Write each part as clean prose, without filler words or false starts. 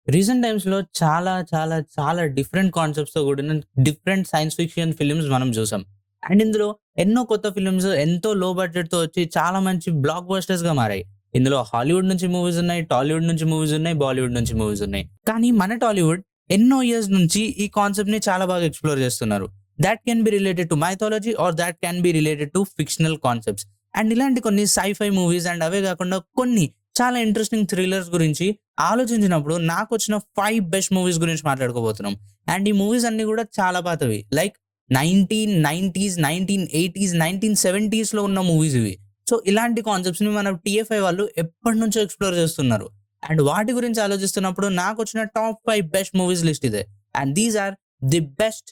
Recent టైమ్స్‌లో చాలా, చాలా, చాలా డిఫరెంట్ కాన్సెప్ట్స్‌తో కూడిన డిఫరెంట్ సైన్స్ ఫిక్షన్ ఫిల్మ్స్ మనం చూసాం. అండ్ ఇందులో ఎన్నో కొత్త ఫిల్మ్స్ ఎంతో లో బడ్జెట్‌తో వచ్చి చాలా మంచి బ్లాక్ బస్టర్స్‌గా మారాయి. ఇందులో హాలీవుడ్ నుంచి మూవీస్ ఉన్నాయి, టాలీవుడ్ నుంచి మూవీస్ ఉన్నాయి, బాలీవుడ్ నుంచి మూవీస్ ఉన్నాయి. కానీ మన టాలీవుడ్ ఎన్నో ఇయర్స్ నుంచి ఈ కాన్సెప్ట్‌ని చాలా బాగా ఎక్స్‌ప్లోర్ చేస్తున్నారు. Thought can be related to mythology or thought can be related to fictional concepts. And ఇలాంటి కొన్ని సై-ఫై మూవీస్ అండ్ అవే కాకుండా కొన్ని చాలా ఇంట్రెస్టింగ్ థ్రిల్లర్స్ గురించి ఆలోచించినప్పుడు నాకొచ్చిన 5 బెస్ట్ మూవీస్ గురించి మాట్లాడుకోబోతున్నాం. అండ్ ఈ మూవీస్ అన్నీ గూడా చాలా పాతవి. లైక్ 1990స్, 1980స్, 1970స్‌లో ఉన్న మూవీస్ ఇవి. సో, ఇలాంటి కాన్సెప్ట్స్‌ని మన టీఎఫ్ఐ వాళ్ళు ఎప్పటినుంచో ఎక్స్‌ప్లోర్ చేస్తున్నారు. అండ్ వాటి గురించి ఆలోచిస్తున్నప్పుడు నాకొచ్చిన టాప్ 5 బెస్ట్ మూవీస్ లిస్ట్ ఇదే. And these are the best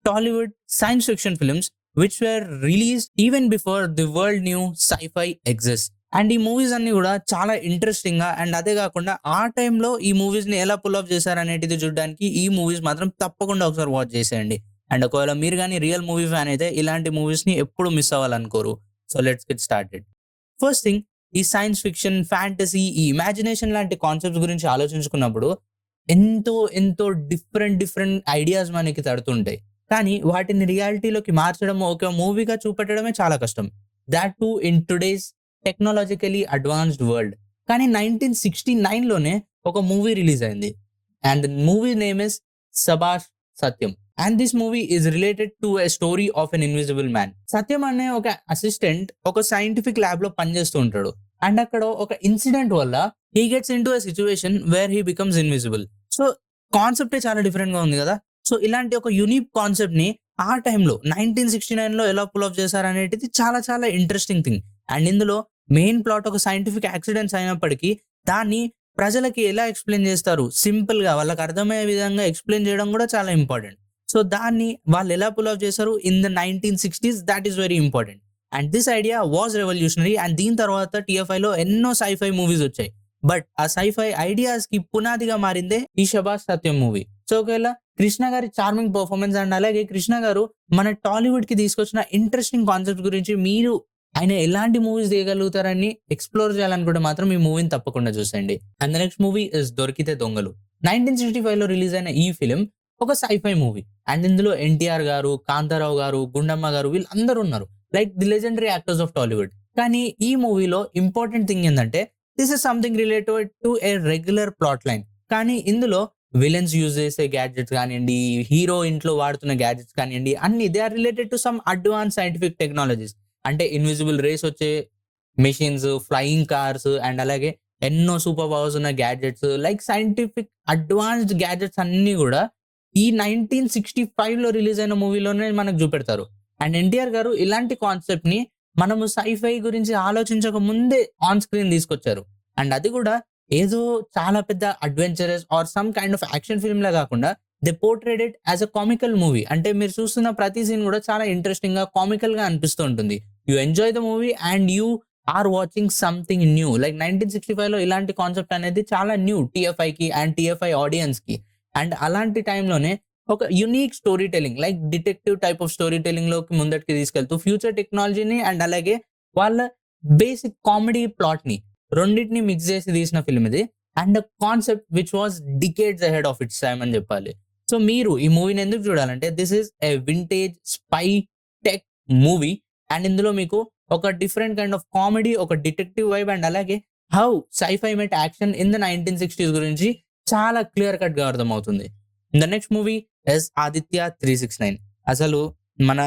Tollywood science fiction films which were released even before the world knew sci fi exist. And ఈ మూవీస్ అన్నీ గూడా చాలా ఇంట్రెస్టింగ్‌గా అండ్ అదే గాకుండా ఆ టైంలో ఈ మూవీస్‌ని ఎలా పుల్ ఆఫ్ చేశారనేటిది చూడడానికి ఈ మూవీస్ మాత్రం తప్పకుండా ఒకసారి వాచ్ చేసేయండి. అండ్ ఒకవేళ మీరు గాని రియల్ మూవీ ఫ్యాన్ అయితే ఇలాంటి మూవీస్‌ని ఎప్పుడు మిస్ అవ్వాలనుకోరు. So, let's get started. First thing, ఈ సైన్స్ ఫిక్షన్, ఫ్యాంటసీ, ఈ ఇమాజినేషన్ లాంటి కాన్సెప్ట్స్ గురించి ఆలోచించుకున్నప్పుడు ఎంతో డిఫరెంట్ ఐడియాస్ మనకి తడుతుంటాయి. కానీ వాటిని రియాలిటీలోకి మార్చడం, ఒక మూవీగా చూపెట్టడమే చాలా కష్టం. That too in today's technologically advanced world. కానీ 1969లోనే ఒక మూవీ రిలీజ్ అయింది. And the movie name is 'Sabash Satyam'. And this movie is related to a story of an invisible man. Satyam అనే ఒక అసిస్టెంట్ ఒక సైంటిఫిక్ ల్యాబ్‌లో పనిచేస్తూ ఉంటాడు. అండ్ అక్కడ ఒక ఇన్సిడెంట్ వల్ల he gets into a situation where he becomes invisible. So, కాన్సెప్టే చాలా డిఫరెంట్‌గా ఉంది గదా! సో, ఇలాంటి ఒక యూనిక్ కాన్సెప్ట్‌ని ఆ టైంలో 1969లో ఎలా పుల్ ఆఫ్ చేశారనేటిది చాలా చాలా ఇంట్రెస్టింగ్ థింగ్. అండ్ ఇందులో మెయిన్ ప్లాట్ ఒక సైంటిఫిక్ యాక్సిడెంట్స్ అయినప్పటికీ దాన్ని ప్రజలకి ఎలా ఎక్స్‌ప్లెయిన్ చేస్తారు? సింపుల్‌గా వాళ్ళకి అర్థమయ్యే విధంగా ఎక్స్‌ప్లెయిన్ చేయడం కూడా చాలా ఇంపార్టెంట్. సో, దాన్ని వాళ్ళు ఎలా పుల్ ఆఫ్ చేశారు ఇన్ ద 1960స్, that is very important. And this idea was revolutionary. And దీని తర్వాత టీఎఫ్ఐలో ఎన్నో సై-ఫై మూవీస్ వచ్చాయి. బట్ ఆ సై-ఫై ఐడియాస్‌కి పునాదిగా మారిందే ఈ 'శభాష్ సత్యం' మూవీ. సో, ఒకవేళ కృష్ణ గారి చార్మింగ్ పెర్ఫార్మన్స్ అండ్ అలాగే కృష్ణ గారు మన టాలీవుడ్‌కి తీసుకొచ్చిన ఇంట్రెస్టింగ్ కాన్సెప్ట్స్ గురించి మీరు ఆయన ఎలాంటి మూవీస్ తీయగలుగుతారని ఎక్స్‌ప్లోర్ చేయాలనుకుంటే మాత్రం ఈ మూవీని తప్పకుండా చూసేయండి. And the next movie is 'దొరికితే దొంగలు'. 1965లో రిలీజ్ అయిన ఈ ఫిల్మ్ ఒక సై-ఫై మూవీ. అండ్ ఇందులో ఎన్టీఆర్ గారు, కాంతారావు గారు, గుండమ్మ గారు వీళ్ళందరూ ఉన్నారు. Like the legendary actors of Tollywood. కానీ ఈ మూవీలో ఇంపార్టెంట్ థింగ్ ఏందంటే this is something related to a regular plot line. కానీ ఇందులో విలన్స్ యూజ్ చేసే గ్యాడ్జెట్స్ కానియండి, హీరో ఇంట్లో వాడుతున్న గ్యాడ్జెట్స్ కానియండి, అన్ని they are related to some advance scientific technologies. అంటే ఇన్విజిబుల్ రేస్ వచ్చే మెషిన్స్, ఫ్లయింగ్ కార్స్ అండ్ అలాగే ఎన్నో సూపర్ పవర్స్ ఉన్న gadgets like scientific advanced gadgets అన్నీ గూడా ఈ 1965లో రిలీజ్ అయిన మూవీలోనే మనకు చూపెడతారు. అండ్ ఎన్టీఆర్ గారు ఇలాంటి కాన్సెప్ట్‌ని మనము సై-ఫై గురించి ఆలోచించక ముందే ఆన్ స్క్రీన్ తీసుకొచ్చారు. అండ్ అది గూడా ఏదో చాలా పెద్ద adventurous or some kind of action ఫిల్మ్‌లా గాకుండా they portray it as a comical movie. అంటే మీరు చూస్తున్న ప్రతి సీన్ గూడా చాలా ఇంట్రెస్టింగ్‌గా, కామికల్‌గా అనిపిస్తూ ఉంటుంది. You enjoy the movie and you are watching something new. Like 1965లో ఇలాంటి కాన్సెప్ట్ అనేది చాలా న్యూ టీఎఫ్ఐకి అండ్ టీఎఫ్ఐ ఆడియన్స్‌కి. అండ్ అలాంటి టైంలోనే ఒక unique story telling like detective type of story టెల్లింగ్‌లోకి ముందటికి తీసుకెళ్తూ ఫ్యూచర్ టెక్నాలజీని అండ్ అలాగే వాళ్ళ బేసిక్ కామెడీ ప్లాట్‌ని రెండిటిని మిక్స్ చేసి తీసిన ఫిల్మ్ ఇది. And concept which was decades ahead of its time అని చెప్పాలి. సో, మీరు ఈ మూవీని ఎందుకు చూడాలంటే this is a vintage spy tech movie. And ఇందులో మీకు ఒక డిఫరెంట్ కైండ్ ఆఫ్ కామెడీ, ఒక డిటెక్టివ్ వైబ్ అండ్ అలాగే how sci fi met action in the 1960స్ గురించి చాలా క్లియర్ కట్‌గా అర్థమవుతుంది. The next movie is 'Aditya 369'. అసలు మన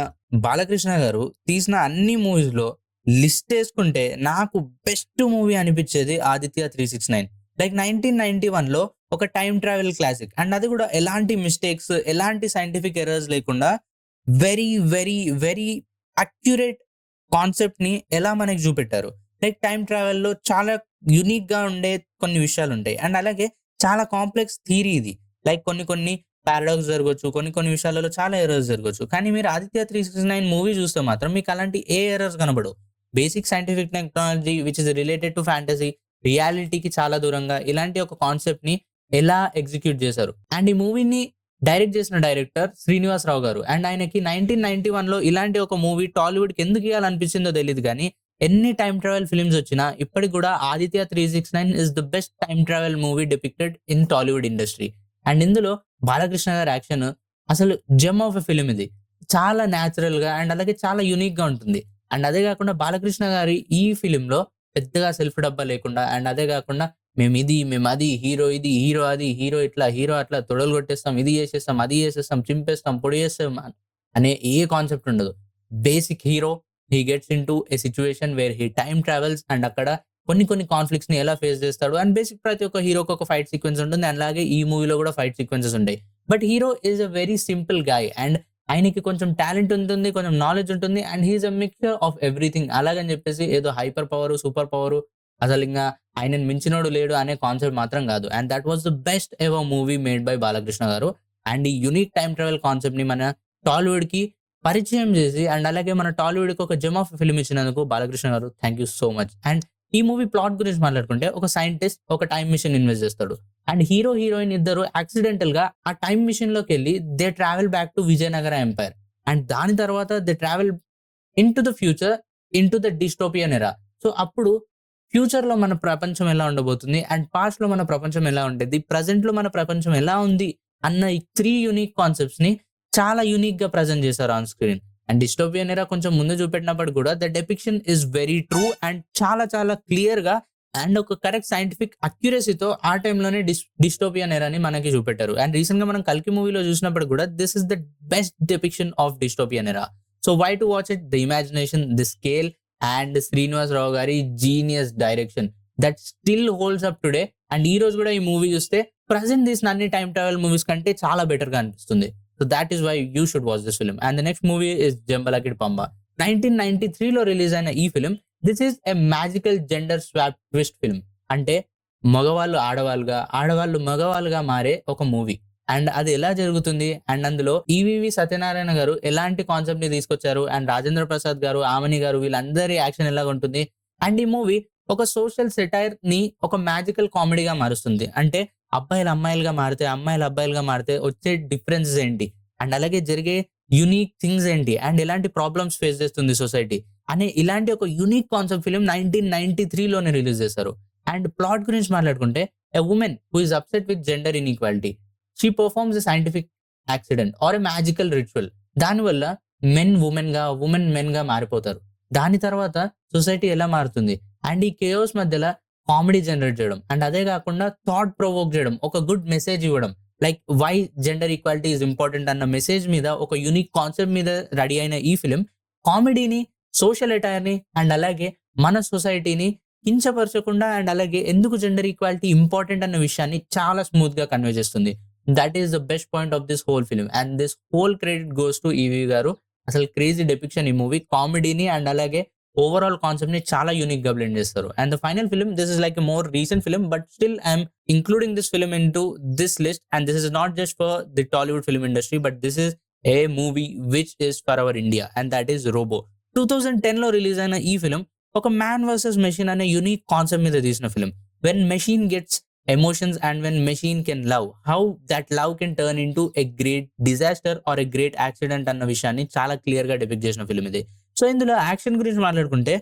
బాలకృష్ణ గారు తీసిన అన్ని మూవీస్‌లో లిస్ట్ యేసుకుంటే నాకు బెస్ట్ మూవీ అనిపిచ్చేది 'ఆదిత్య 369'. లైక్ 1991లో ఒక టైమ్ ట్రావెల్ క్లాసిక్. అండ్ అది కూడా ఎలాంటి మిస్టేక్స్, ఎలాంటి సైంటిఫిక్ ఎర్రర్స్ లేకుండా వెరీ అక్యురేట్ కాన్సెప్ట్‌ని ఎలా మనకు చూపెట్టారు. లైక్ టైమ్ ట్రావెల్‌లో చాలా యూనిక్‌గా ఉండే కొన్ని విషయాలుంటాయి. అండ్ అలాగే చాలా కాంప్లెక్స్ థియరీ ఇది. లైక్ కొన్ని పారాడాక్స్ జరగొచ్చు. కొన్ని విషయాలలో చాలా ఎర్రర్స్ జరగొచ్చు. కానీ మీరు 'ఆదిత్య 369' మూవీ చూస్తే మాత్రం మీకు అలాంటి ఏ ఎర్రర్స్ కనబడవు. Basic scientific technology which is related to fantasy, రియాలిటీకి చాలా దూరంగా ఇలాంటి ఒక కాన్సెప్ట్‌ని ఎలా ఎగ్జిక్యూట్ చేశారు. అండ్ ఈ మూవీని డైరెక్ట్ చేసిన డైరెక్టర్ శ్రీనివాసరావు గారు. అండ్ ఆయనకి 1991లో ఇలాంటి ఒక మూవీ టాలీవుడ్‌కి ఎందుకు ఇయ్యాలనిపించిందో తెలీదు గానీ, ఎన్ని టైమ్ ట్రావెల్ ఫిల్మ్స్ వచ్చినా ఇప్పటికి కూడా 'Aditya 369' is the best time travel movie depicted in Tollywood industry. And ఇందులో బాలకృష్ణ గారి యాక్షన్ అసలు జెమ్ ఆఫ్ ఎ ఫిల్మ్ ఇది. చాలా న్యాచురల్‌గా అండ్ అలాగే చాలా యూనిక్‌గా ఉంటుంది. అండ్ అదే కాకుండా బాలకృష్ణ గారి ఈ ఫిల్మ్‌లో పెద్దగా సెల్ఫ్ డబ్బా లేకుండా అండ్ అదే కాకుండా మేమిది, మేమది, హీరో ఇది, హీరో అది, హీరో ఇట్లా, హీరో అట్లా తొడలు కొట్టేస్తాం, ఇది చేసేస్తాం, అది చేసేస్తాం, చింపేస్తాం, పొడి చేస్తాం అనే ఏ కాన్సెప్ట్ ఉండదు. Basic hero he gets into a situation where he time travels and అక్కడ కొన్ని కాన్‌ఫ్లిక్ట్స్‌ని ఎలా ఫేస్ చేస్తాడు అండ్ బేసిక్ ప్రతి ఒక్క హీరోకి ఒక ఫైట్ సీక్వెన్స్ ఉంటుంది. అలాగే ఈ మూవీలో కూడా ఫైట్ సీక్వెన్సెస్ ఉంటాయి. But hero is a very simple guy and ఆయనకి కొంచెం టాలెంట్ ఉంటుంది, కొంచెం నాలెడ్జ్ ఉంటుంది and he is a mixture of everything. అలాగని చెప్పేసి ఏదో హైపర్ పవర్, సూపర్ పవర్ అసలింగా ఆయనని మించినోడు లేడు అనే కాన్సెప్ట్ మాత్రం కాదు. And that was the best ever movie made by Balakrishna గారు. అండ్ ఈ యూనిక్ టైమ్ ట్రావెల్ కాన్సెప్ట్‌ని మన టాలీవుడ్‌కి పరిచయం చేసి అండ్ అలాగే మన టాలీవుడ్‌కి ఒక జెమ్ ఆఫ్ ఫిల్మ్ ఇచ్చినందుకు Balakrishna garu thank you so much. And ఈ మూవీ ప్లాట్ గురించి మాట్లాడుకుంటే ఒక సైంటిస్ట్ ఒక టైమ్ మిషన్ ఇన్వెస్ట్ చేస్తాడు. అండ్ హీరో, హీరోయిన్ ఇద్దరు యాక్సిడెంటల్‌గా ఆ టైమ్ మిషన్‌లోకెళ్ళి they travel back to Vijayanagara empire. And దాని తర్వాత they travel into the future, into the dystopian era. So, అప్పుడు ఫ్యూచర్‌లో మన ప్రపంచం ఎలా ఉండబోతుంది? అండ్ పాస్ట్‌లో మన ప్రపంచం ఎలా ఉండేది? ప్రెజెంట్‌లో మన ప్రపంచం ఎలా ఉంది? అన్న ఈ 3 యూనిక్ కాన్సెప్ట్స్‌ని చాలా యూనిక్‌గా ప్రెజెంట్ చేశారు ఆన్ స్క్రీన్. అండ్ డిస్టోపియన్ ఎరా కొంచెం ముందు చూపెట్టినప్పటికి కూడా the depiction is very true and చాలా క్లియర్‌గా అండ్ ఒక కరెక్ట్ సైంటిఫిక్ అక్యురసీతో ఆ టైంలోనే డిస్టోపియన్ ఎరాని మనకి చూపెట్టారు. అండ్ రీసెంట్‌గా మనం 'కల్కి' మూవీలో చూసినప్పుడు కూడా this is the best depiction of dystopian era. So, why to watch it? The imagination, the scale and Srinivas Rao గారి genius direction that still holds up today. And ఈ రోజు కూడా ఈ మూవీ చూస్తే ప్రెజెంట్ తీసిన అన్ని టైమ్ ట్రావెల్ మూవీస్ కంటే చాలా బెటర్ గా అనిపిస్తుంది. So that is why you should watch this film. And the next movie is 'Jambalakidi Pamba'. 1993లో రిలీజ్ అయిన ఈ film this is a magical gender swap twist film. అంటే మగవాళ్ళు ఆడవాళ్ళుగా, ఆడవాళ్ళు మగవాళ్ళుగా మారే ఒక మూవీ. అండ్ అది ఎలా జరుగుతుంది? అండ్ అందులో ఈవీవి సత్యనారాయణ గారు ఎలాంటి కాన్సెప్ట్ ని తీసుకొచ్చారు? అండ్ రాజేంద్ర ప్రసాద్ గారు, ఆమని గారు వీళ్ళందరి యాక్షన్ ఎలా ఉంటుంది? అండ్ ఈ మూవీ ఒక సోషల్ సెటైర్ ని ఒక మ్యాజికల్ కామెడీగా మారుస్తుంది. అంటే అబ్బాయిలు అమ్మాయిలుగా మారితే, అమ్మాయిలు అబ్బాయిలుగా మారితే వచ్చే డిఫరెన్సెస్ ఏంటి? అండ్ అలాగే జరిగే యూనిక్ థింగ్స్ ఏంటి? అండ్ ఎలాంటి ప్రాబ్లమ్స్ ఫేస్ చేస్తుంది సొసైటీ? అనే ఇలాంటి ఒక యూనిక్ కాన్సెప్ట్ ఫిల్మ్ 1993లోనే రిలీజ్ చేశారు. అండ్ ప్లాట్ గురించి మాట్లాడుకుంటే a women who is upset with gender inequality. She performs a scientific accident or a magical ritual. దానివల్ల మెన్ వుమెన్ గా, వుమెన్ మెన్ గా మారిపోతారు. దాని తర్వాత సొసైటీ ఎలా మారుతుంది? అండ్ ఈ కేయోస్ మధ్యలో కామెడీ జనరేట్ చేయడం అండ్ అదే కాకుండా థాట్ ప్రొవోక్ చేయడం, ఒక గుడ్ మెసేజ్ ఇవ్వడం. Like why gender equality is important అన్న మెసేజ్ మీద ఒక యూనిక్ కాన్సెప్ట్ మీద రెడీ అయిన ఈ ఫిల్మ్ కామెడీని, సోషల్ ఎటైర్ ని అండ్ అలాగే మన సొసైటీని కించపరచకుండా అండ్ అలాగే ఎందుకు జెండర్ ఈక్వాలిటీ ఇంపార్టెంట్ అన్న విషయాన్ని చాలా స్మూత్ గా కన్వే చేస్తుంది. That is the best point of this whole film. And this whole credit goes to EV గారు. అసలు క్రేజీ డెపిక్షన్ ఈ మూవీ కామెడీని అండ్ అలాగే ఓవరాల్ కాన్సెప్ట్ ని చాలా యూనిక్ గా బ్లెండ్ చేస్తారు. And the final film this is like a more recent film but still I'm including this film in to this list. And this is not just for the Tollywood film industry but this is a movie which is for our India and that is 'Robo'. 2010లో release అయిన ఈ film ఒక man versus machine అనే unique concept మీద తీసిన film. When machine gets emotions and when machine can love, how that love can turn into a great disaster or a great accident అన్న విషయాన్ని చాలా క్లియర్ గా డిపిక్ట్ చేసిన film ఇది. So ఇందులో యాక్షన్ గురించి మాట్లాడుకుంటే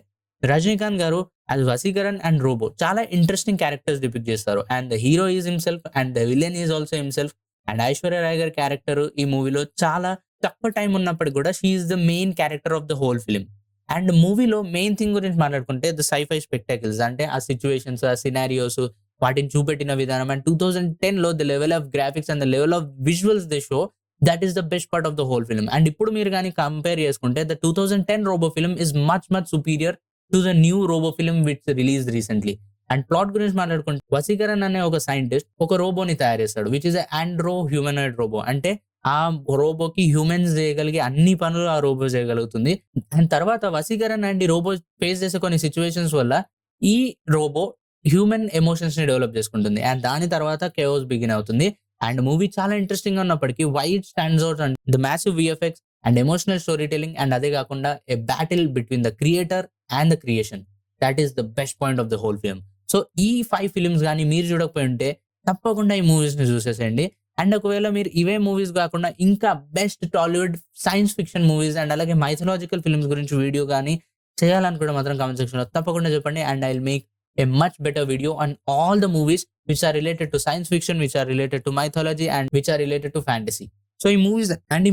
రజనీకాంత్ గారు యాజ్ వసీకరణ్ అండ్ రోబో చాలా ఇంట్రెస్టింగ్ క్యారెక్టర్స్ డిపిక్ట్ చేస్తారు. And the hero is himself and the villain is also himself. And Aishwarya Rai గారి క్యారెక్టర్ ఈ మూవీలో చాలా తక్కువ టైం ఉన్నప్పటికీ కూడా she is the main character of the whole film. And మూవీలో మెయిన్ థింగ్ గురించి మాట్లాడుకుంటే ద సైఫై స్పెక్టాకిల్స్ అంటే ఆ సిచ్యువేషన్స్, ఆ సినారియోస్ వాటిని చూపెట్టిన విధానం. అండ్ 2010లో the level of graphics and the level of visuals they show that is the best part of the whole film. And ఇప్పుడు మీరు కానీ కంపేర్ చేసుకుంటే the 2010 Robo film is much superior to the new Robo film which release recently. And plot గురించి మాట్లాడుకుంటే వసీకరణ్ అనే ఒక scientist ఒక రోబోని తయారు చేస్తాడు which is android humanoid robot. అంటే ఆ రోబోకి హ్యూమన్స్ చేయగలిగే అన్ని పనులు ఆ రోబో చేయగలుగుతుంది. అండ్ తర్వాత వసీకరణ్ అండ్ ఈ రోబో ఫేస్ చేసే కొన్ని సిచ్యువేషన్స్ వల్ల ఈ రోబో హ్యూమన్ ఎమోషన్స్ ని డెవలప్ చేసుకుంటుంది. అండ్ దాని తర్వాత కేఓస్ బిగిన్ అవుతుంది. అండ్ మూవీ చాలా ఇంట్రెస్టింగ్ గా ఉన్నప్పటికీ why it stands out and the massive VFX and emotional story telling and అదే కాకుండా a battle between the creator and the creation. That is the best point of the whole film. So ఈ 5 films కానీ మీరు చూడకపోయి ఉంటే తప్పకుండా ఈ movies ని చూసేసేయండి. అండ్ ఒకవేళ మీరు ఇవే మూవీస్ కాకుండా ఇంకా best Tollywood science fiction movies and అలాగే మైథలాజికల్ ఫిల్మ్స్ గురించి వీడియో కానీ చేయాలనుకుంటే మాత్రం కామెంట్ సెక్షన్‌లో తప్పకుండా చెప్పండి. And I will make a much better video on all the movies which are related to science fiction, which are related to mythology and which are related to fantasy. So ఈ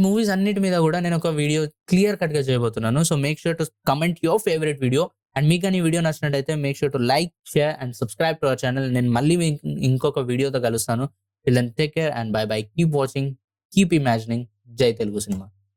మూవీస్ అన్నిటి మీద గూడా నేనొక video clear కట్‌గా చేయబోతున్నాను. So make sure to comment your favourite video. And మీకు గాని ఈ వీడియో నచ్చినట్టయితే make sure to like, share and subscribe to our channel. నేను మళ్ళీ ఇంకొక వీడియోతో కలుస్తాను. Till then take care and bye bye. Keep watching, keep imagining. జై తెలుగు సినిమా.